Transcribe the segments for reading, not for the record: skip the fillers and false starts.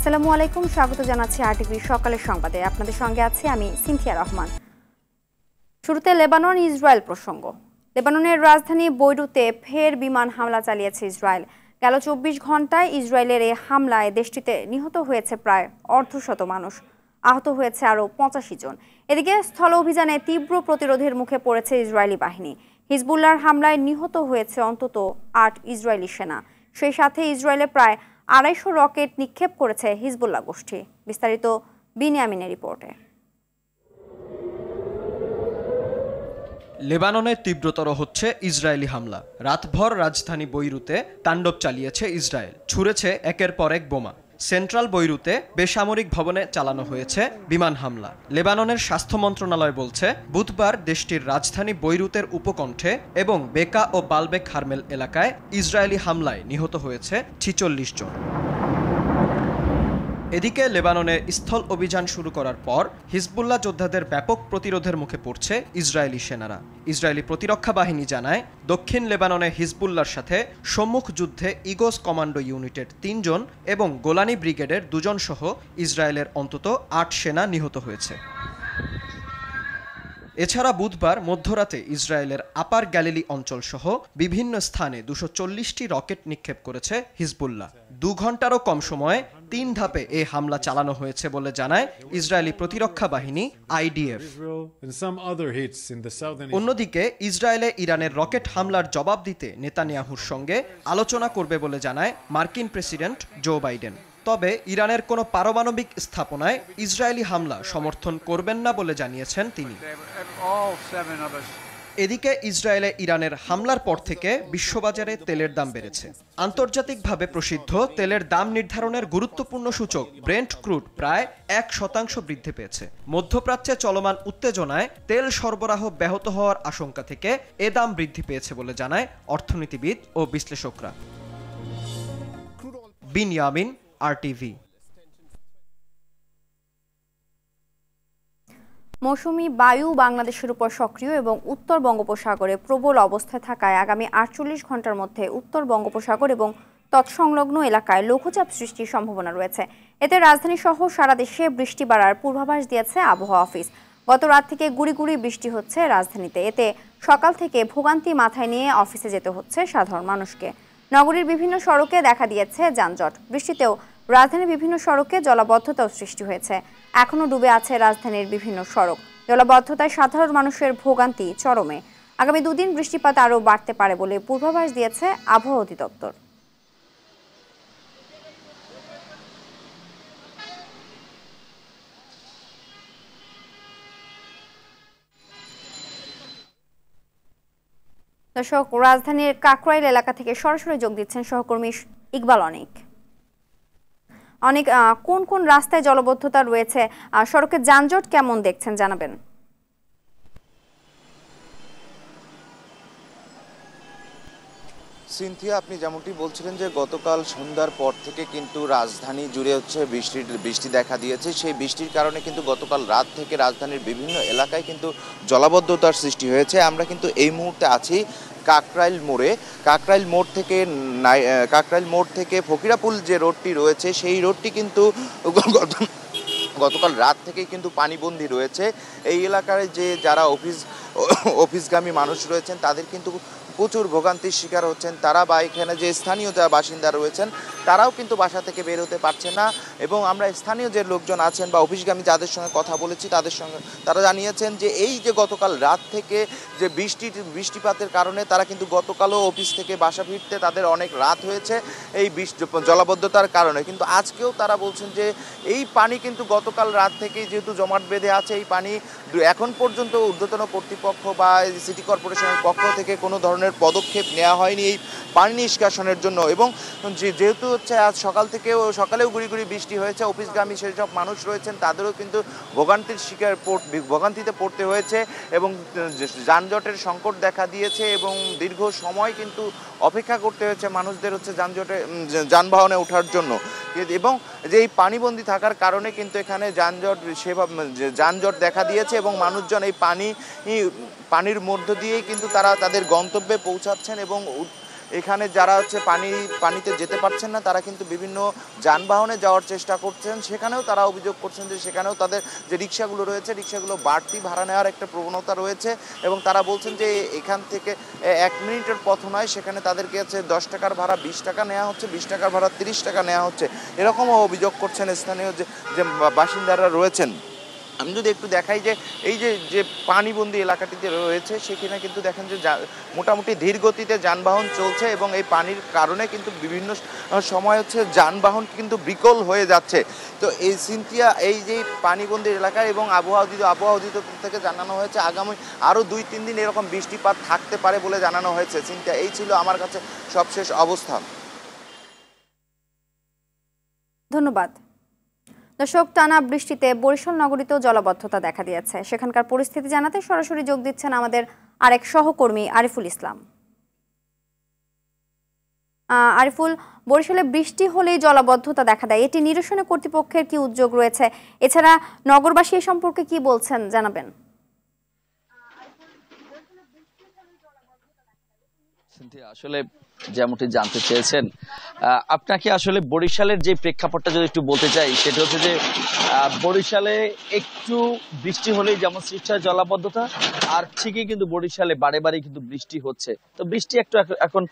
আসসালামু আলাইকুম, স্বাগত জানাচ্ছি আরটিভি সকালের সংবাদে। আপনাদের সঙ্গে আছি আমি সিনথিয়া রহমান। শুরুতে লেবানন ইসরায়েল প্রসঙ্গ। লেবাননের রাজধানী বৈরুতে ফের বিমান হামলা চালিয়েছে ইসরায়েল। গেল ২৪ ঘন্টায় ইসরায়েলের এই হামলায় দেশটিতে নিহত হয়েছে প্রায় অর্ধশত মানুষ, আহত হয়েছে আরও ৮৫ জন। এদিকে স্থল অভিযানে তীব্র প্রতিরোধের মুখে পড়েছে ইসরায়েলি বাহিনী। হিজবুল্লাহর হামলায় নিহত হয়েছে অন্তত ৮ ইসরায়েলি সেনা। সেই সাথে ইসরায়েলে প্রায় ২৫০ রকেট নিক্ষেপ করেছে হিজবুল্লাহ গোষ্ঠী। বিস্তারিত বিনিয়ামিনের রিপোর্টে। লেবাননে তীব্রতর হচ্ছে ইসরায়েলি হামলা। রাতভর রাজধানী বৈরুতে তাণ্ডব চালিয়েছে ইসরায়েল, ছুড়েছে একের পর এক বোমা। সেন্ট্রাল বৈরুতে বেসামরিক ভবনে চালানো হয়েছে বিমান হামলা। লেবাননের স্বাস্থ্য মন্ত্রণালয় বলছে, বুধবার দেশটির রাজধানী বৈরুতের উপকণ্ঠে এবং বেকা ও বালবেক হারমেল এলাকায় ইসরায়েলি হামলায় নিহত হয়েছে ৪৬ জন। এদিকে লেবাননে স্থল অভিযান শুরু করার পর হিজবুল্লাহ যোদ্ধাদের ব্যাপক প্রতিরোধের মুখে পড়ছে ইসরায়েলি সেনারা। ইসরায়েলি প্রতিরক্ষা বাহিনী জানায়, দক্ষিণ লেবাননে হিজবুল্লাহর সাথে সম্মুখ যুদ্ধে ইগোস কমান্ডো ইউনিটের ৩ জন এবং গোলানি ব্রিগেডের ২ জন সহ ইসরায়েলের অন্তত ৮ সেনা নিহত হয়েছে। এছাড়া বুধবার মধ্যরাতে ইসরায়েলের আপার গ্যালিলি অঞ্চল সহ বিভিন্ন স্থানে ২৪০টি রকেট নিক্ষেপ করেছে হিজবুল্লাহ। ২ ঘন্টারও কম সময়ে ৩ ধাপে এই হামলা চালানো হয়েছে বলে জানায় ইসরায়েলি প্রতিরক্ষা বাহিনী আইডিএফ। অন্যদিকে ইসরায়েলে ইরানের রকেট হামলার জবাব দিতে নেতানিয়াহুর সঙ্গে আলোচনা করবে বলে জানায় মার্কিন প্রেসিডেন্ট জো বাইডেন। তবে ইরানের কোনো পারমাণবিক স্থাপনায় ইসরায়েলি হামলা সমর্থন করবেন না বলে জানিয়েছেন তিনি। এদিকে ইসরায়েলে ইরানের হামলার পর থেকে বিশ্ববাজারে তেলের দাম বেড়েছে। আন্তর্জাতিকভাবে প্রসিদ্ধ তেলের দাম নির্ধারণের গুরুত্বপূর্ণ সূচক ব্রেন্ট ক্রুড প্রায় ১% বৃদ্ধি পেয়েছে। মধ্যপ্রাচ্যে চলমান উত্তেজনায় তেল সরবরাহ ব্যাহত হওয়ার আশঙ্কা থেকে এ দাম বৃদ্ধি পেয়েছে বলে জানায় অর্থনীতিবিদ ও বিশ্লেষকরা। বিনিয়ামিন, আরটিভি। মৌসুমী বায়ু বাংলাদেশের উপর সক্রিয় এবং উত্তর বঙ্গোপসাগরে প্রবল অবস্থায় থাকায় আগামী ৪৮ ঘন্টার মধ্যে উত্তর বঙ্গোপসাগর এবং তৎসংলগ্ন এলাকায় লঘুচাপ সৃষ্টির সম্ভাবনা রয়েছে। এতে রাজধানী সহ সারা দেশে বৃষ্টি বাড়ার পূর্বাভাস দিয়েছে আবহাওয়া অফিস। গত রাত থেকে গুড়ি গুড়ি বৃষ্টি হচ্ছে রাজধানীতে। এতে সকাল থেকে ভোগান্তি মাথায় নিয়ে অফিসে যেতে হচ্ছে সাধারণ মানুষকে। নগরীর বিভিন্ন সড়কে দেখা দিয়েছে যানজট। বৃষ্টিতেও রাজধানীর বিভিন্ন সড়কে জলাবদ্ধতাও সৃষ্টি হয়েছে। এখনও ডুবে আছে রাজধানীর বিভিন্ন সড়ক। জলাবদ্ধতায় সাধারণ মানুষের ভোগান্তি চরমে। আগামী ২ দিন বৃষ্টিপাত আরও বাড়তে পারে বলে পূর্বাভাস দিয়েছে আবহাওয়া অধিদপ্তর। দর্শক, রাজধানীর কাকরাইল এলাকা থেকে সরাসরি যোগ দিচ্ছেন সহকর্মী ইকবাল অনেক। কোন কোন রাস্তায় জলবদ্ধতা রয়েছে, সড়কে যানজট কেমন দেখছেন জানাবেন। সিনথিয়া, আপনি যেমনটি বলছিলেন যে গতকাল সন্ধ্যার পর থেকে কিন্তু রাজধানী জুড়ে হচ্ছে বৃষ্টি দেখা দিয়েছে। সেই বৃষ্টির কারণে কিন্তু গতকাল রাত থেকে রাজধানীর বিভিন্ন এলাকায় কিন্তু জলাবদ্ধতার সৃষ্টি হয়েছে। আমরা কিন্তু এই মুহূর্তে আছি কাকরাইল মোড়ে। কাকরাইল মোড় থেকে ফকিরাপুল যে রোডটি রয়েছে সেই রোডটি কিন্তু গতকাল রাত থেকেই কিন্তু পানিবন্দী রয়েছে। এই এলাকায় যে যারা অফিসগামী মানুষ রয়েছেন তাদের কিন্তু প্রচুর ভোগান্তির শিকার হচ্ছেন তারা, বা এখানে যে স্থানীয় যারা বাসিন্দা রয়েছেন তারাও কিন্তু বাসা থেকে বের হতে পারছেন না। এবং আমরা স্থানীয় যে লোকজন আছেন বা অফিসগামী যাদের সঙ্গে কথা বলেছি তারা জানিয়েছেন যে এই যে গতকাল রাত থেকে যে বৃষ্টিপাতের কারণে তারা কিন্তু গতকালও অফিস থেকে বাসা ফিরতে তাদের অনেক রাত হয়েছে এই জলাবদ্ধতার কারণে। কিন্তু আজকেও তারা বলছেন যে এই পানি কিন্তু গতকাল রাত থেকেই যেহেতু জমাট বেঁধে আছে, এই পানি এখন পর্যন্ত ঊর্ধ্বতন কর্তৃপক্ষ বা সিটি কর্পোরেশনের পক্ষ থেকে কোনো ধরনের পদক্ষেপ নেওয়া হয়নি এই পানি নিষ্কাশনের জন্য। এবং যেহেতু হচ্ছে আজ সকালেও গুড়ি গুড়ি বৃষ্টি হয়েছে, অফিসগামী সেসব মানুষ রয়েছেন তাদেরও কিন্তু ভোগান্তিতে পড়তে হয়েছে এবং যানজটের সংকট দেখা দিয়েছে এবং দীর্ঘ সময় কিন্তু অপেক্ষা করতে হয়েছে মানুষদের হচ্ছে যানবাহনে ওঠার জন্য। এবং যে এই পানিবন্দী থাকার কারণে কিন্তু এখানে যানজট দেখা দিয়েছে এবং মানুষজন এই পানির মধ্য দিয়েই কিন্তু তারা তাদের গন্তব্যে পৌঁছাচ্ছেন এবং এখানে যারা হচ্ছে পানিতে যেতে পারছেন না তারা কিন্তু বিভিন্ন যানবাহনে যাওয়ার চেষ্টা করছেন। সেখানেও তারা অভিযোগ করছেন যে সেখানেও তাদের যে রিক্সাগুলো রয়েছে রিক্সাগুলো বাড়তি ভাড়া নেওয়ার একটা প্রবণতা রয়েছে এবং তারা বলছেন যে এখান থেকে 1 মিনিটের পথ নয়, সেখানে তাদেরকে হচ্ছে 10 টাকার ভাড়া 20 টাকা নেওয়া হচ্ছে, 20 টাকার ভাড়া 30 টাকা নেওয়া হচ্ছে, এরকমও অভিযোগ করছেন স্থানীয় যে বাসিন্দারা রয়েছেন। আমি যদি একটু দেখাই যে এই যে পানিবন্দী এলাকাটিতে রয়েছে সেখানে কিন্তু দেখেন যে মোটামুটি ধীর গতিতে যানবাহন চলছে এবং এই পানির কারণে কিন্তু বিভিন্ন সময় হচ্ছে যানবাহন কিন্তু বিকল হয়ে যাচ্ছে। তো এই সিনথিয়া এই যে পানিবন্দী এলাকা এবং আবহাওয়া অধিদপ্তর থেকে জানানো হয়েছে আগামী আরও 2-3 দিন এরকম বৃষ্টিপাত থাকতে পারে বলে জানানো হয়েছে। সিনথিয়া, এই ছিল আমার কাছে সবশেষ অবস্থান। ধন্যবাদ। দর্শক, টানা বৃষ্টিতে বরিশাল নগরীতেও জলাবদ্ধতা দেখা দিয়েছে। সেখানকার পরিস্থিতি জানাতে সরাসরি যোগ দিচ্ছেন আমাদের আরেক সহকর্মী আরিফুল ইসলাম। আরিফুল, বরিশালে বৃষ্টি হলেই জলাবদ্ধতা দেখা দেয়, এটি নিরসনে কর্তৃপক্ষের কি উদ্যোগ রয়েছে? এছাড়া নগরবাসী এ সম্পর্কে কি বলছেন জানাবেন। আসলে যেমনটি জানতে চেয়েছেন, আপনাকে আসলে বরিশালের যে প্রেক্ষাপটটা যদি একটু বলতে চাই, সেটা হচ্ছে যে বরিশালে একটু বৃষ্টি হলেই যেমন সৃষ্টি হয় জলাবদ্ধতা, আর ঠিকই কিন্তু বরিশালে বারে বারে কিন্তু বৃষ্টি হচ্ছে। তো বৃষ্টি একটু এখন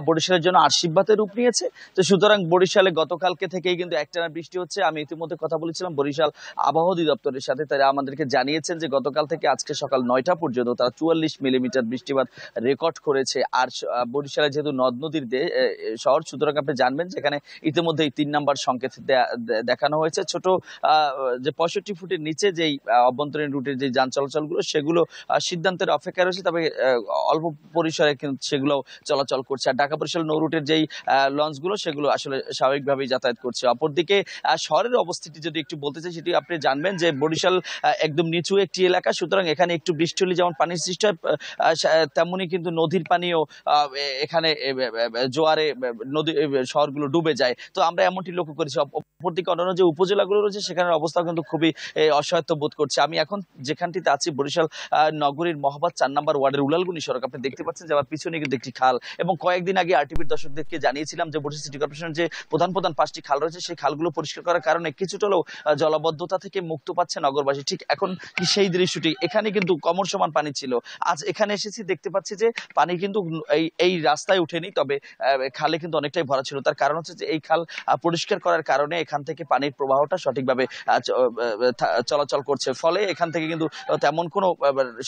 বরিশালের জন্য আশীর্বাদের রূপ নিয়েছে। তো সুতরাং বরিশালে গতকালকে থেকেই কিন্তু একটানা বৃষ্টি হচ্ছে। আমি ইতিমধ্যে কথা বলেছিলাম বরিশাল আবহাওয়া অধিদপ্তরের সাথে, তারা আমাদেরকে জানিয়েছেন যে গতকাল থেকে আজকে সকাল 9টা পর্যন্ত তারা 44 মিলিমিটার বৃষ্টিপাত রেকর্ড করেছে। আর বরিশালে যেহেতু নদ নদীর শহর, সুতরাং আপনি জানবেন যেখানে ইতিমধ্যে 3 নাম্বার সংকেত দেখানো হয়েছে। ছোট যে 65 ফুটের নিচে যেই অভ্যন্তরীণ রুটের যে যান চলাচলগুলো সেগুলো সিদ্ধান্তের অপেক্ষা রয়েছে, তবে অল্প পরিসরে কিন্তু সেগুলো চলাচল করছে। আর ঢাকা বরিশাল নৌ রুটের যেই লঞ্চগুলো সেগুলো আসলে স্বাভাবিকভাবেই যাতায়াত করছে। অপরদিকে শহরের অবস্থিতি যদি একটু বলতে চাই, সেটি আপনি জানবেন যে বরিশাল একদম নিচু একটি এলাকা, সুতরাং এখানে একটু বৃষ্টি হলে যেমন পানির সৃষ্টি হয়, তেমনি কিন্তু নদীর পানিও এখানে জোয়ারে নদী শহরগুলো ডুবে যায়। তো আমরা এমনটি লক্ষ্য করেছি। অপরদিকে অন্যান্য যে উপজেলাগুলো রয়েছে সেখানের অবস্থা কিন্তু খুবই অসহায়ত্ব বোধ করছে। আমি এখন যেখানটিতে আছি বরিশাল নগরীর মহাবাদ 4 নম্বর ওয়ার্ডের উলালগুনি সড়ক, আপনি দেখতে পাচ্ছেন যে আমার পিছনে কিন্তু একটি খাল, এবং কয়েকদিন আগে আরটিভির দর্শকদেরকে জানিয়েছিলাম যে বরিশাল সিটি কর্পোরেশনের যে প্রধান 5টি খাল রয়েছে সেই খালগুলো পরিষ্কার করার কারণে কিছুটা হলেও জলাবদ্ধতা থেকে মুক্ত পাচ্ছে নগরবাসী। ঠিক এখন কি সেই দৃশ্যটি, এখানে কিন্তু কমর সমান পানি ছিল, আজ এখানে এসেছি দেখতে পাচ্ছি যে পানি কিন্তু এই রাস্তায় উঠেনি, তবে খালে কিন্তু অনেকটাই ভরা ছিল। তার কারণ হচ্ছে যে এই খাল পরিষ্কার করার কারণে এখান থেকে পানির প্রবাহটা সঠিকভাবে চলাচল করছে, ফলে এখান থেকে কিন্তু তেমন কোনো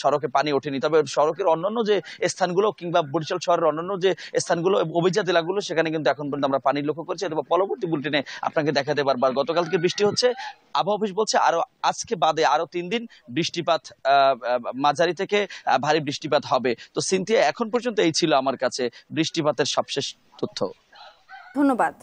সড়কে পানি ওঠেনি। তবে সড়কের অন্যান্য যে স্থানগুলো কিংবা বরিশাল শহরের অন্যান্য যে স্থানগুলো অভিজাত এলাকাগুলো সেখানে কিন্তু এখন পর্যন্ত আমরা পানি লক্ষ্য করছি। এবং পরবর্তী বুলেটিনে আপনাকে দেখাতে পারবার। গতকাল থেকে বৃষ্টি হচ্ছে, আবহাওয়া অফিস বলছে আরো আজকে বাদে আরো 3 দিন বৃষ্টিপাত, মাঝারি থেকে ভারী বৃষ্টিপাত হবে। তো সিনথিয়া, এখন পর্যন্ত এই ছিল আমার কাছে বৃষ্টিপাতের সবশেষ তথ্য। ধন্যবাদ।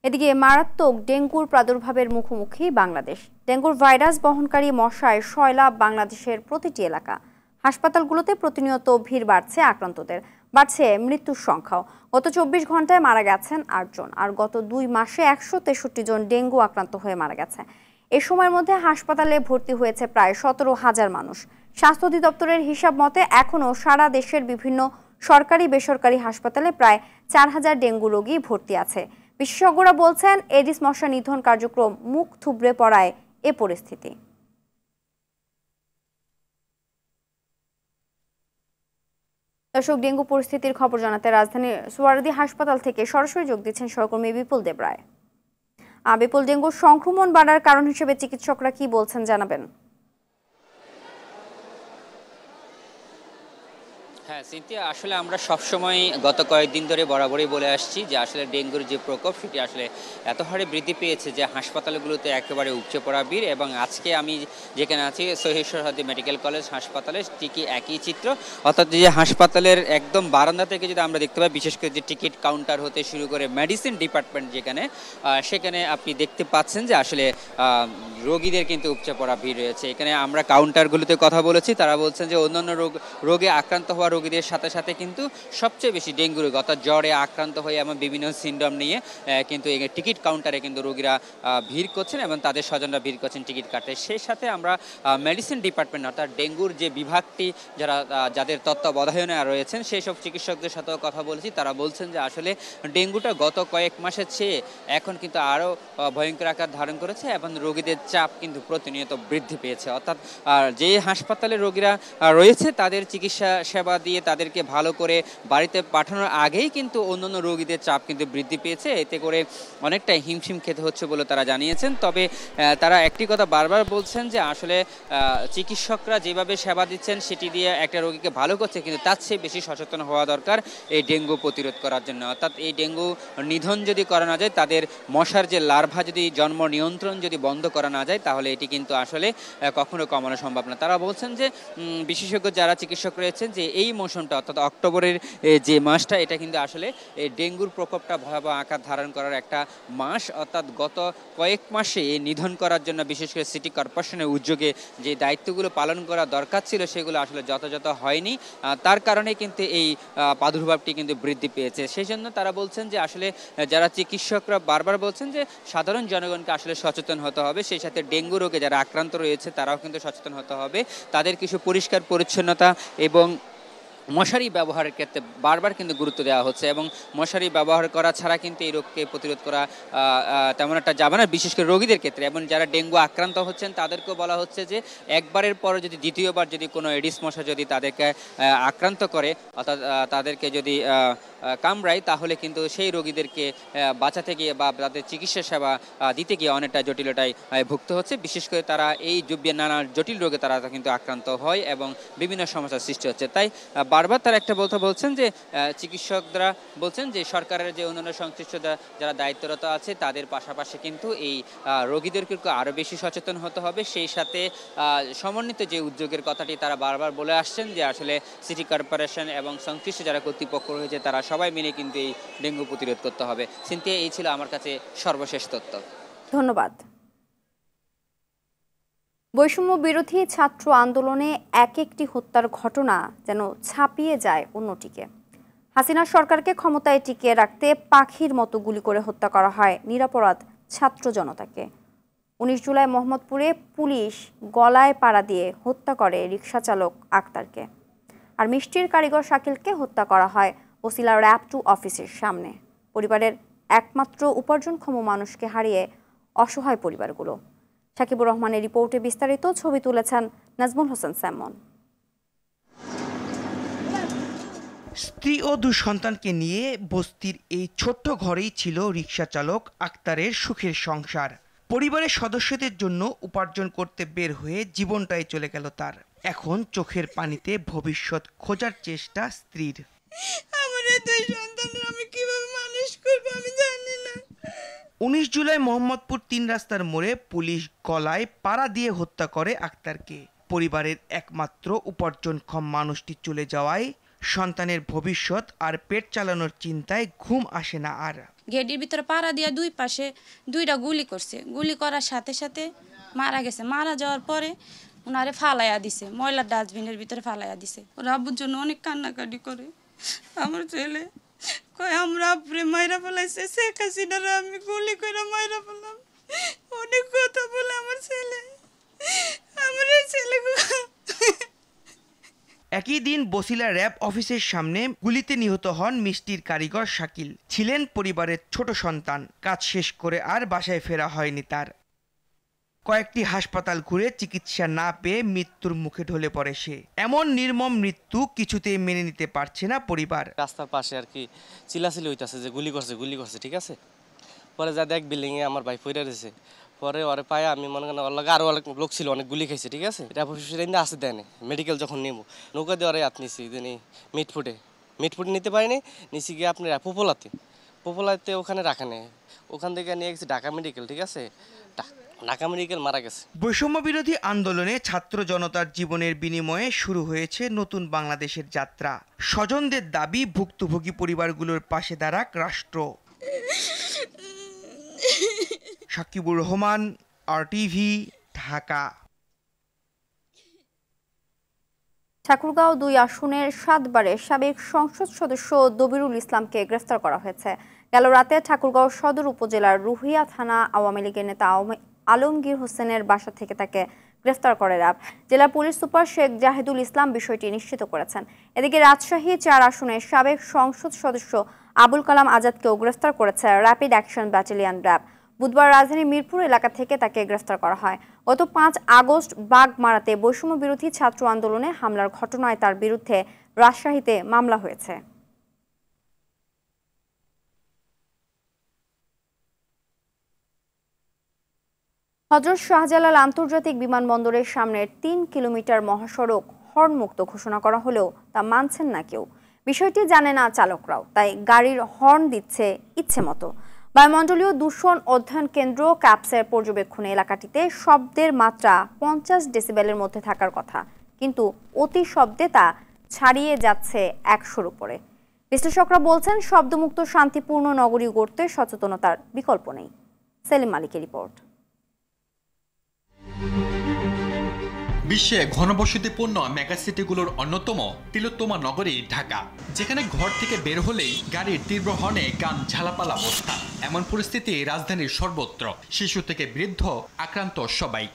এদিকে মারাত্মক ডেঙ্গুর প্রাদুর্ভাবের মুখোমুখি বাংলাদেশ। ডেঙ্গুর ভাইরাস বহনকারী মশায় সয়লাভ বাংলাদেশের প্রতিটি এলাকা। হাসপাতালগুলোতে প্রতিনিয়ত ভিড় বাড়ছে, আক্রান্তদের বাড়ছে মৃত্যুর সংখ্যাও। গত 24 ঘন্টায় মারা গেছেন 8 জন, আর গত 2 মাসে 163 জন ডেঙ্গু আক্রান্ত হয়ে মারা গেছে। এ সময়ের মধ্যে হাসপাতালে ভর্তি হয়েছে প্রায় 17,000 মানুষ। স্বাস্থ্য অধিদপ্তরের হিসাব মতে এখনও সারা দেশের বিভিন্ন সরকারি বেসরকারি হাসপাতালে প্রায় 4,000 ডেঙ্গু রোগী ভর্তি আছে। বিশেষজ্ঞরা বলছেন এডিস মশা নিধন কার্যক্রম মুখ থুবড়ে পড়ায় এ পরিস্থিতি। দর্শক, ডেঙ্গু পরিস্থিতির খবর জানাতে রাজধানীর সোয়ারদি হাসপাতাল থেকে সরাসরি যোগ দিচ্ছেন সহকর্মী বিপুল দেবরায়। বিপুল, ডেঙ্গুর সংক্রমণ বাড়ার কারণ হিসেবে চিকিৎসকরা কি বলছেন জানাবেন। হ্যাঁ সিনথিয়া, আসলে আমরা সবসময় গত কয়েকদিন ধরে বরাবরই বলে আসছি যে আসলে ডেঙ্গুর যে প্রকোপ সেটি আসলে এত হারে বৃদ্ধি পেয়েছে যে হাসপাতালগুলোতে একেবারে উপচে পড়া ভিড়। এবং আজকে আমি যেখানে আছি শহীদ সোহরাওয়ার্দী মেডিকেল কলেজ হাসপাতালে ঠিকই একই চিত্র, অর্থাৎ যে হাসপাতালের একদম বারান্দা থেকে যদি আমরা দেখতে পাই, বিশেষ করে যে টিকিট কাউন্টার হতে শুরু করে মেডিসিন ডিপার্টমেন্ট সেখানে আপনি দেখতে পাচ্ছেন যে আসলে রোগীদের কিন্তু উপচে পড়া ভিড় রয়েছে। এখানে আমরা কাউন্টারগুলোতে কথা বলেছি, তারা বলছেন যে অন্যান্য রোগে আক্রান্ত হওয়ার রোগীদের সাথে সাথে কিন্তু সবচেয়ে বেশি ডেঙ্গু রোগ অর্থাৎ জ্বরে আক্রান্ত হয়ে এমন বিভিন্ন সিনড্রোম নিয়ে কিন্তু এই টিকিট কাউন্টারে কিন্তু রোগীরা ভিড় করছেন এবং তাদের স্বজনরা ভিড় করছেন টিকিট কাটতে। সেই সাথে আমরা মেডিসিন ডিপার্টমেন্ট অর্থাৎ ডেঙ্গুর যে বিভাগটি যাদের তত্ত্বাবধানে রয়েছেন সেই সব চিকিৎসকদের সাথেও কথা বলেছি। তারা বলছেন যে আসলে ডেঙ্গুটা গত কয়েক মাসের চেয়ে এখন কিন্তু আরও ভয়ঙ্কর আকার ধারণ করেছে এবং রোগীদের চাপ কিন্তু প্রতিনিয়ত বৃদ্ধি পেয়েছে। অর্থাৎ যে হাসপাতালে রোগীরা রয়েছে তাদের চিকিৎসা সেবা দিয়ে তাদেরকে ভালো করে বাড়িতে পাঠানোর আগেই কিন্তু অন্যান্য রোগীদের চাপ কিন্তু বৃদ্ধি পেয়েছে। এতে করে অনেকটাই হিমশিম খেতে হচ্ছে বলে তারা জানিয়েছেন। তবে তারা একটি কথা বারবার বলছেন যে আসলে চিকিৎসকরা যেভাবে সেবা দিচ্ছেন সেটি দিয়ে একটা রোগীকে ভালো করছে, কিন্তু তার চেয়ে বেশি সচেতন হওয়া দরকার এই ডেঙ্গু প্রতিরোধ করার জন্য। অর্থাৎ এই ডেঙ্গু নিধন যদি করা না যায়, তাদের মশার যে লার্ভা যদি জন্ম নিয়ন্ত্রণ যদি বন্ধ করা না যায়, তাহলে এটি কিন্তু আসলে কখনো কমানো সম্ভব না। তারা বলছেন যে বিশেষজ্ঞ যারা চিকিৎসক রয়েছেন যে এই মৌসুমটা অর্থাৎ অক্টোবরের যে মাসটা এটা কিন্তু আসলে এই ডেঙ্গুর প্রকোপটা ভয়াবহ আকার ধারণ করার একটা মাস। অর্থাৎ গত কয়েক মাসে এই নিধন করার জন্য বিশেষ করে সিটি কর্পোরেশনের উদ্যোগে যে দায়িত্বগুলো পালন করা দরকার ছিল সেগুলো আসলে যথাযথ হয়নি। তার কারণে কিন্তু এই প্রাদুর্ভাবটি কিন্তু বৃদ্ধি পেয়েছে। সেই জন্য তারা বলছেন যে আসলে যারা চিকিৎসকরা বারবার বলছেন যে সাধারণ জনগণকে আসলে সচেতন হতে হবে, সেই সাথে ডেঙ্গু রোগে যারা আক্রান্ত রয়েছে তারাও কিন্তু সচেতন হতে হবে। তাদের কিছু পরিষ্কার পরিচ্ছন্নতা এবং মশারি ব্যবহারের ক্ষেত্রে বারবার কিন্তু গুরুত্ব দেওয়া হচ্ছে এবং মশারি ব্যবহার করা ছাড়া কিন্তু এই রোগকে প্রতিরোধ করা তেমন একটা যাবে না, বিশেষ করে রোগীদের ক্ষেত্রে। এবং যারা ডেঙ্গু আক্রান্ত হচ্ছেন তাদেরকেও বলা হচ্ছে যে একবারের পরে যদি দ্বিতীয়বার যদি কোনো এডিস মশা যদি তাদেরকে আক্রান্ত করে অর্থাৎ তাদেরকে যদি কামড়ায়, তাহলে কিন্তু সেই রোগীদেরকে বাঁচাতে গিয়ে বা তাদের চিকিৎসা সেবা দিতে গিয়ে অনেকটা জটিলতায় ভুগতে হচ্ছে। বিশেষ করে তারা এই নানা জটিল রোগে তারা কিন্তু আক্রান্ত হয় এবং বিভিন্ন সমস্যার সৃষ্টি হচ্ছে। তাই বারবার তারা একটা বলছেন যে চিকিৎসকরা বলছেন যে সরকারের যে অন্যান্য সংশ্লিষ্ট যারা দায়িত্বরত আছে তাদের পাশাপাশি কিন্তু এই রোগীদেরকে আরও বেশি সচেতন হতে হবে। সেই সাথে সমন্বিত যে উদ্যোগের কথাটি তারা বারবার বলে আসছেন যে আসলে সিটি কর্পোরেশন এবং সংশ্লিষ্ট যারা কর্তৃপক্ষ রয়েছে তারা সবাই মিলে কিন্তু এই ডেঙ্গু প্রতিরোধ করতে হবে। সিনথিয়া, এই ছিল আমার কাছে সর্বশেষ তথ্য। ধন্যবাদ। বৈষম্য বিরোধী ছাত্র আন্দোলনে এক একটি হত্যার ঘটনা যেন ছাপিয়ে যায় অন্যটিকে। হাসিনা সরকারকে ক্ষমতায় টিকিয়ে রাখতে পাখির মতো গুলি করে হত্যা করা হয় নিরপরাধ ছাত্র জনতাকে। 19 জুলাই মোহাম্মদপুরে পুলিশ গলায় পাড়া দিয়ে হত্যা করে রিকশা চালক আক্তারকে। আর মিষ্টির কারিগর শাকিলকে হত্যা করা হয় বসিলা র‍্যাব 2 অফিসের সামনে। পরিবারের একমাত্র উপার্জনক্ষম মানুষকে হারিয়ে অসহায় পরিবারগুলো। সাকিবুর রহমানের রিপোর্টে বিস্তারিত, ছবি তুলেছেন নাজমুল হোসেন স্যামন। স্ত্রী ও 2 সন্তানকে নিয়ে বস্তির এই ছোট্ট ঘরেই ছিল রিকশা চালক আক্তারের সুখের সংসার। পরিবারের সদস্যদের জন্য উপার্জন করতে বের হয়ে জীবনটাই চলে গেল তার। এখন চোখের পানিতে ভবিষ্যৎ খোঁজার চেষ্টা স্ত্রীর। আমার এই 2 সন্তান আমি কিভাবে মানুষ করব আমি জানি না। 19 জুলাই মোহাম্মদপুর 3 রাস্তার মোড়ে পুলিশ গলায় পাড়া দিয়ে হত্যা করে আক্তারকে। পরিবারের একমাত্র উপার্জনক্ষম মানুষটি চলে যাওয়ায় সন্তানের ভবিষ্যৎ আর পেট চালানোর চিন্তায় ঘুম আসে না আর। গেটের ভিতরে পাড়া দিয়া 2 পাশে 2টা গুলি করছে। গুলি করার সাথে সাথে মারা গেছে। মারা যাওয়ার পরে ওনারে ফালাইয়া দিছে, ময়লার ডাস্টবিনের ভিতরে ফালাইয়া দিছে। ওর আব্বুর জন্য অনেক কান্নাকাটি করে। আমার ছেলে কয় আমরা আপরে মাইরা ফেলাইছে, শেখ হাসিনারে আমি গুলি করে মাইরা ফেলাম। অনেক কথা বলে আমার ছেলে। আমার ছেলে একই দিন বসিলা র‍্যাব অফিসের সামনে গুলিতে নিহত হন মিষ্টির কারিগর শাকিল। ছিলেন পরিবারের ছোট সন্তান। কাজ শেষ করে আর বাসায় ফেরা হয়নি তার। কয়েকটি হাসপাতাল ঘুরে চিকিৎসা না পেয়ে মৃত্যুর মুখে ঢলে পড়ে সে। এমন নির্মম মৃত্যু কিছুতেই মেনে নিতে পারছে না পরিবার। রাস্তার পাশে আর কি চিল্লাচিল্লি হইতাছে যে গুলি করছে, ঠিক আছে। পরে যা দেখ বিল্ডিংয়ে আমার ভাই পইরা রয়েছে। পরে ওরে পায়ে আমি মনে করেন ওর লাগে আরও অনেক লোক ছিল, অনেক গুলি খাইছে, ঠিক আছে। এটা অফিসে আসতে দেয় না। মেডিকেল যখন নেব নৌকা দিয়ে ওরে হাত নিছি মিটফুটে নিতে পারিনি। নিচে গিয়ে আপনার পোপোলাতে ওখানে রাখা নেই। ওখান থেকে নিয়ে গেছি ঢাকা মেডিকেল, ঠিক আছে। ঢাকা মেডিকেল মারা গেছে। বৈষম্য বিরোধী আন্দোলনে ছাত্র জনতার জীবনের বিনিময়ে শুরু হয়েছে নতুন বাংলাদেশের যাত্রা। স্বজনদের দাবি ভুক্তভোগী পরিবারগুলোর পাশে দাঁড়াক রাষ্ট্র। সাকিবুর রহমান, RTV, ঢাকা। ঠাকুরগাঁও 2 আসনের 7 বারের সাবেক সংসদ সদস্য দবিরুল ইসলামকে গ্রেফতার করা হয়েছে। গেল রাতে ঠাকুরগাঁও সদর উপজেলার রুহিয়া থানা আওয়ামী লীগের নেতা আলমগীর হোসেনের বাসা থেকে তাকে গ্রেফতার করে র্যাব। জেলা পুলিশ সুপার শেখ জাহিদুল ইসলাম বিষয়টি নিশ্চিত করেছেন। এদিকে রাজশাহী 4 আসনের সাবেক সংসদ সদস্য আবুল কালাম আজাদকেও গ্রেফতার করেছে র্যাপিড অ্যাকশন ব্যাটালিয়ন র্যাব। বুধবার রাজধানীর মিরপুর এলাকা থেকে তাকে গ্রেফতার করা হয়। গত 5 আগস্ট বাগমারাতে বৈষম্য বিরোধী ছাত্র আন্দোলনে হামলার ঘটনায় তার বিরুদ্ধে রাজশাহীতে মামলা হয়েছে। হযরত শাহজালাল আন্তর্জাতিক বিমানবন্দরের সামনের 3 কিলোমিটার মহাসড়ক হর্নমুক্ত ঘোষণা করা হলেও তা মানছেন না কেউ। বিষয়টি জানে না চালকরাও, তাই গাড়ির হর্ন দিচ্ছে ইচ্ছে মতো। বায়ুমণ্ডলীয় দূষণ অধ্যয়ন কেন্দ্র ক্যাপসের পর্যবেক্ষণে এলাকাটিতে শব্দের মাত্রা 50 ডেসিবেলের মধ্যে থাকার কথা, কিন্তু অতি শব্দে তা ছাড়িয়ে যাচ্ছে 100-র উপরে। বিশ্লেষকরা বলছেন, শব্দমুক্ত শান্তিপূর্ণ নগরী গড়তে সচেতনতার বিকল্প নেই। সেলিম মালিকের রিপোর্ট। বিশ্বে ঘনবসতিপূর্ণ মেগাসিটিগুলোর অন্যতম তিলোত্তমা নগরী ঢাকা, যেখানে ঘর থেকে বের হলেই গাড়ির তীব্র হর্নে কান ঝালাপালা অবস্থা। এমন পরিস্থিতি রাজধানীর সর্বত্র, শিশু থেকে বৃদ্ধ আক্রান্ত সবাই।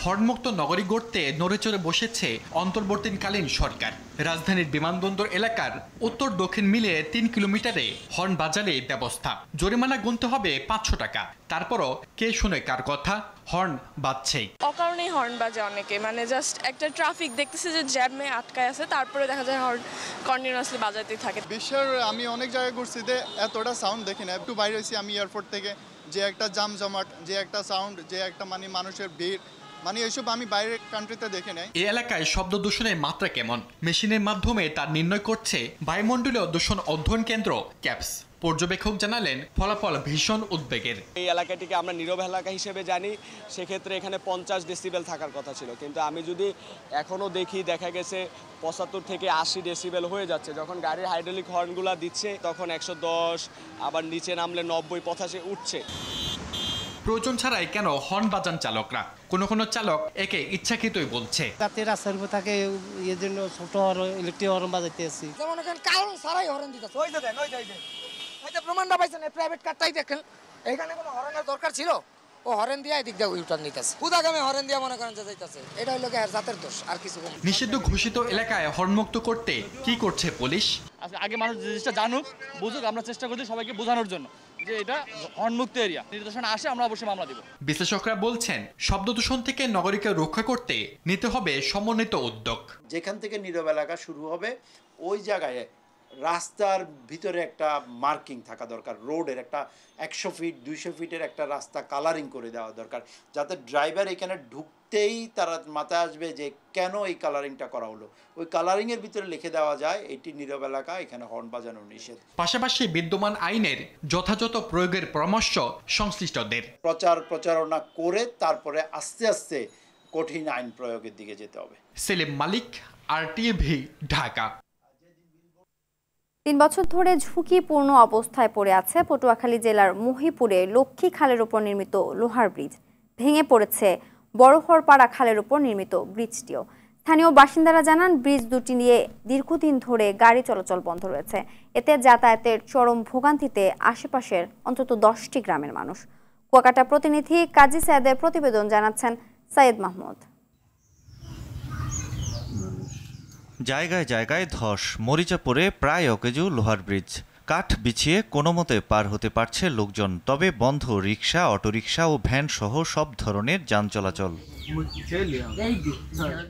হর্নমুক্ত নগরী গড়তে নড়েচড়ে বসেছে অন্তর্বর্তীকালীন সরকার। রাজধানীর বিমানবন্দর এলাকার উত্তর দক্ষিণ মিলে 3 কিলোমিটারে হর্ন বাজালে ব্যবস্থা। জরিমানা গুনতে হবে 500 টাকা। তারপরও কে শুনে কার কথা, হর্ন বাজছেই। অকারণেই হর্ন বাজে অনেকে, মানে জাস্ট একটা ট্রাফিক দেখতেছে যে জ্যামে আটকায় আছে, তারপরে দেখা যায় হর্ন কন্টিনিউয়াসলি বাজাতেই থাকে। বিশ্বের আমি অনেক জায়গায় ঘুরছি যে এতটা সাউন্ড দেখি না। একটু বাইরে হয়েছি আমি এয়ারপোর্ট থেকে, যে একটা জাম জমাট, যে একটা সাউন্ড, যে একটা মানে মানুষের ভিড়, মানে এইসব আমি বাইরের কান্ট্রিতে দেখে নাই। এই এলাকায় শব্দ দূষণের মাত্রা কেমন, মেশিনের মাধ্যমে তা নির্ণয় করছে বায়ুমণ্ডলীয় দূষণ অধ্যয়ন কেন্দ্র ক্যাপস। পর্যবেক্ষক জানালেন, ফলাফল ভীষণ উদ্বেগের। এই এলাকাটিকে আমরা নীরব এলাকা হিসেবে জানি, সেক্ষেত্রে এখানে 50 ডেসিবেল থাকার কথা ছিল, কিন্তু আমি যদি এখনও দেখি, দেখা গেছে 75 থেকে 80 ডেসিবেল হয়ে যাচ্ছে। যখন গাড়ির হাইড্রোলিক হর্নগুলো দিচ্ছে তখন 110, আবার নিচে নামলে 90, 85 উঠছে। প্রয়োজন ছাড়াই কেন হর্ন বাজান চালকরা? কোনো চালক একে ইচ্ছাকৃতই বলছে। রাস্তার উপর থাকে এর জন্য ছোট ইলেকট্রিক হর্ন বাজাইতে আসছি। যেমন এখানে কারণ ছাড়াই হর্ন দিতেছে। ওই যে দেন, ওই যে প্রমাণটা পাইছেন, প্রাইভেট কারটাই দেখেন। এখানে কোনো হর্নের দরকার ছিল? ও হর্ন দিয়ে এদিক দিয়ে ইউটার্ন নিতেছে। উদাগামে হর্ন দিয়ে মনে করেন যে যাইতেছে। এটা হলো কি জাতের দোষ, আর কিছু না। নিষিদ্ধ ঘোষিত এলাকায় হর্নমুক্ত করতে কি করছে পুলিশ? আগে মানুষ জিনিসটা জানুক, বুঝুক, আমরা চেষ্টা করছি সবাইকে বোঝানোর জন্য যে এটা হর্নমুক্ত এরিয়া। নির্দেশনা আসে আমরা অবশ্যই মামলা দিব। বিশ্লেষকরা বলছেন, শব্দ দূষণ থেকে নগরীকে রক্ষা করতে নিতে হবে সমন্বিত উদ্যোগ। যেখান থেকে নীরব এলাকা শুরু হবে, ওই জায়গায় রাস্তার ভিতরে একটা মার্কিং থাকা দরকার। রোডের একটা 100 ফিট 200 ফিটের একটা রাস্তা কালারিং করে দেওয়া দরকার, যাতে ড্রাইভার এখানে ঢুকতেই তারা মাথায় আসবে যে কেন এই কালারিংটা করা হলো। ওই কালারিংয়ের ভিতরে লিখে দেওয়া যায় এটি নীরব এলাকা, এখানে হর্ন বাজানো নিষেধ। পাশাপাশি বিদ্যমান আইনের যথাযথ প্রয়োগের পরামর্শ সংশ্লিষ্টদের। প্রচারণা করে তারপরে আস্তে আস্তে কঠিন আইন প্রয়োগের দিকে যেতে হবে। সেলিম মালিক, RTVি, ঢাকা। 3 বছর ধরে ঝুঁকিপূর্ণ অবস্থায় পড়ে আছে পটুয়াখালী জেলার মহিপুরে লক্ষ্মী খালের উপর নির্মিত লোহার ব্রিজ। ভেঙে পড়েছে বড়হরপাড়া খালের উপর নির্মিত ব্রিজটিও। স্থানীয় বাসিন্দারা জানান, ব্রিজ দুটি নিয়ে দীর্ঘদিন ধরে গাড়ি চলাচল বন্ধ রয়েছে। এতে যাতায়াতের চরম ভোগান্তিতে আশেপাশের অন্তত 10টি গ্রামের মানুষ। কুয়াকাটা প্রতিনিধি কাজী সায়েদের প্রতিবেদন, জানাচ্ছেন সাইয়েদ মাহমুদ। জায়গায় জায়গায় ধস, মরিচা পড়ে প্রায় অকেজো লোহার ব্রিজ। কাঠ বিছিয়ে কোনো মতে পার হতে পারছে লোকজন, তবে বন্ধ রিকশা, অটোরিকশা ও ভ্যান সহ সব ধরনের যান চলাচল।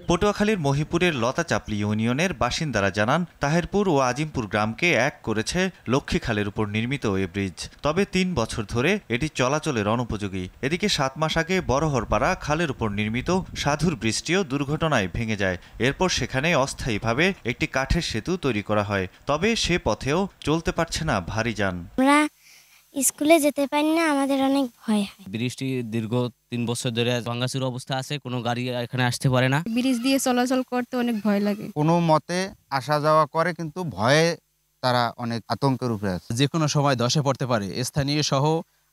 পটুয়াখালীর মহিপুরের লতাচাপলি ইউনিয়নের বাসিন্দারা জানান, তাহেরপুর ও আজিমপুর গ্রামকে এক করেছে লক্ষ্মী খালের উপর নির্মিত এই ব্রিজ। তবে 3 বছর ধরে এটি চলাচলের অনুপযোগী। এদিকে 7 মাস আগে বড়হরপাড়া খালের উপর নির্মিত সাধুর ব্রিজটিও দুর্ঘটনায় ভেঙে যায়। এরপর সেখানে অস্থায়ীভাবে একটি কাঠের সেতু তৈরি করা হয়, তবে সে পথেও চলতে পারছে না ভারী যান। স্কুলে যেতে পারি না, আমাদের অনেক ভয় হয়। ব্রিজটি দীর্ঘ 3 বছর ধরে ভাঙাচুর অবস্থা আছে, কোনো গাড়ি এখানে আসতে পারে না। ব্রিজ দিয়ে চলাচল করতে অনেক ভয় লাগে। কোনো মতে আসা যাওয়া করে, কিন্তু ভয়ে তারা অনেক আতঙ্কের উপরে আছে। যে কোনো সময় ধসে পড়তে পারে। স্থানীয় সহ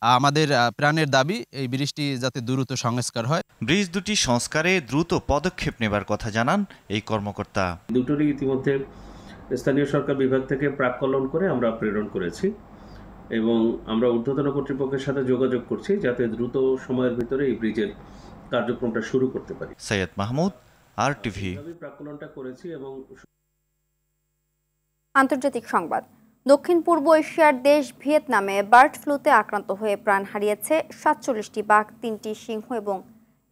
আমাদের প্রাণের দাবি এই ব্রিজটি যাতে দ্রুত সংস্কার হয়। ব্রিজ দুটি সংস্কারে দ্রুত পদক্ষেপ নেবার কথা জানান এই কর্মকর্তা। দুটোরই ইতিমধ্যে স্থানীয় সরকার বিভাগ থেকে প্রাক্কলন করে আমরা প্রেরণ করেছি এবং আমরা ঊর্ধ্বতন কর্তৃপক্ষের সাথে যোগাযোগ করছি যাতে দ্রুত সময়ের ভিতরে এই ব্রিজের কার্যক্রমটা শুরু করতে পারি। সৈয়দ মাহমুদ, RTV। প্রাক্কলনটা করেছি এবং আন্তর্জাতিক সংবাদ। দক্ষিণ পূর্ব এশিয়ার দেশ ভিয়েতনামে বার্ড ফ্লুতে আক্রান্ত হয়ে প্রাণ হারিয়েছে 47টি বাঘ, 3টি সিংহ এবং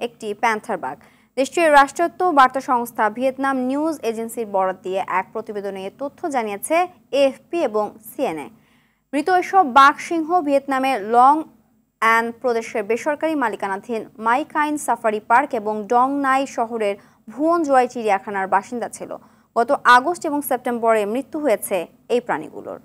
একটি প্যান্থার বাঘ। দেশটির রাষ্ট্রায়ত্ত বার্তা সংস্থা ভিয়েতনাম নিউজ এজেন্সির বরাত দিয়ে এক প্রতিবেদনে এ তথ্য জানিয়েছে AFP এবং CNN। মৃত এসব বাঘ সিংহ ভিয়েতনামের লং অ্যান প্রদেশের বেসরকারি মালিকানাধীন মাই কাইন সাফারি পার্ক এবং ডং নাই শহরের ভুয়ন জোয়াই চিড়িয়াখানার বাসিন্দা ছিল। গত আগস্ট এবং সেপ্টেম্বরে মৃত্যু হয়েছে এই প্রাণীগুলোর।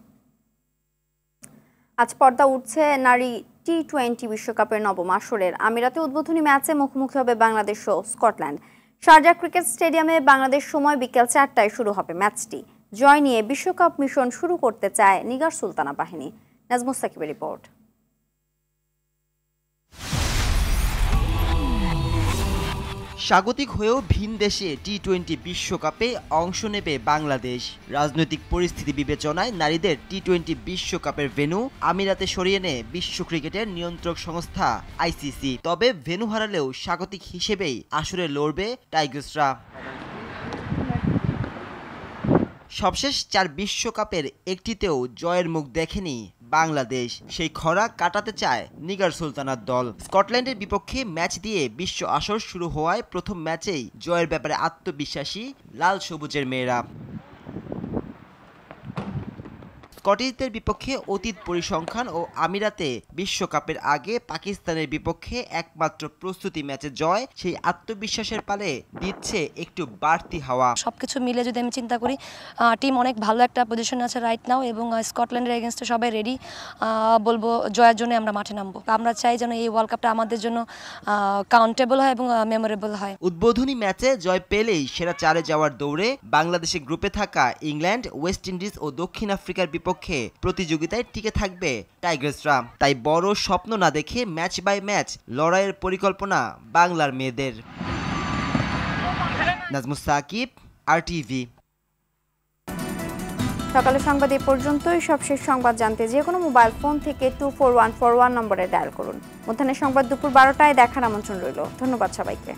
আজ পর্দা উঠছে নারী T20 বিশ্বকাপের নবম আসরের। আমিরাতে উদ্বোধনী ম্যাচে মুখোমুখি হবে বাংলাদেশ ও স্কটল্যান্ড। শারজা ক্রিকেট স্টেডিয়ামে বাংলাদেশ সময় বিকেল 4টায় শুরু হবে ম্যাচটি। জয় নিয়ে বিশ্বকাপ মিশন শুরু করতে চায় নিগার সুলতানা বাহিনী। নাজমুস সাকিবের রিপোর্ট। স্বাগতিক হয়েও ভিন দেশে T20 বিশ্বকাপে অংশ নেবে বাংলাদেশ। রাজনৈতিক পরিস্থিতি বিবেচনায় নারীদের T20 বিশ্বকাপের ভেন্যু আমিরাতে সরিয়ে নেয় বিশ্ব ক্রিকেটের নিয়ন্ত্রক সংস্থা ICC। তবে ভেন্যু হারালেও স্বাগতিক হিসেবেই আসরে লড়বে টাইগার্সরা। সবশেষ 4 বিশ্বকাপের একটিতেও জয়ের মুখ দেখেনি বাংলাদেশ। সেই খরা কাটাতে চায় নিগার সুলতানার দল। স্কটল্যান্ডের বিপক্ষে ম্যাচ দিয়ে বিশ্ব আসর শুরু হওয়ায় প্রথম ম্যাচেই জয়ের ব্যাপারে আত্মবিশ্বাসী লাল সবুজের মেয়েরা। স্কটিশদের বিপক্ষে অতীত পরিসংখ্যান ও আমিরাতে বিশ্বকাপের আগে পাকিস্তানের বিপক্ষে একমাত্র প্রস্তুতি ম্যাচে জয় সেই আত্মবিশ্বাসের পালে দিচ্ছে একটু বাড়তি হাওয়া। সবকিছু মিলে যদি আমি চিন্তা করি টিম অনেক ভালো একটা পজিশনে আছে রাইট নাও এবং স্কটল্যান্ডের এগেনস্টে সবাই রেডি। বলবো জয়ের জন্য আমরা মাঠে নামবো। আমরা চাই যেন এই ওয়ার্ল্ড কাপটা আমাদের জন্য কাউন্টেবল হয় এবং মেমোরেবল হয়। উদ্বোধনী ম্যাচে জয় পেলেই সেরা 4-এ যাওয়ার দৌড়ে বাংলাদেশের গ্রুপে থাকা ইংল্যান্ড, ওয়েস্ট ইন্ডিজ ও দক্ষিণ আফ্রিকার বিপক্ষে প্রতিযোগিতায় টিকে থাকবে টাইগার্সরা। তাই বড় স্বপ্ন না দেখে ম্যাচ বাই ম্যাচ লড়াইয়ের পরিকল্পনা বাংলার মেয়েদের। নাজমুস সাকিব, RTV। সকালের সংবাদ এ পর্যন্তই। সবশেষ সংবাদ জানতে যে কোনো মোবাইল ফোন থেকে 24141 নম্বরে ডায়াল করুন। মধ্যাহ্নের সংবাদ দুপুর 12টায় দেখার আমন্ত্রণ রইল। ধন্যবাদ সবাইকে।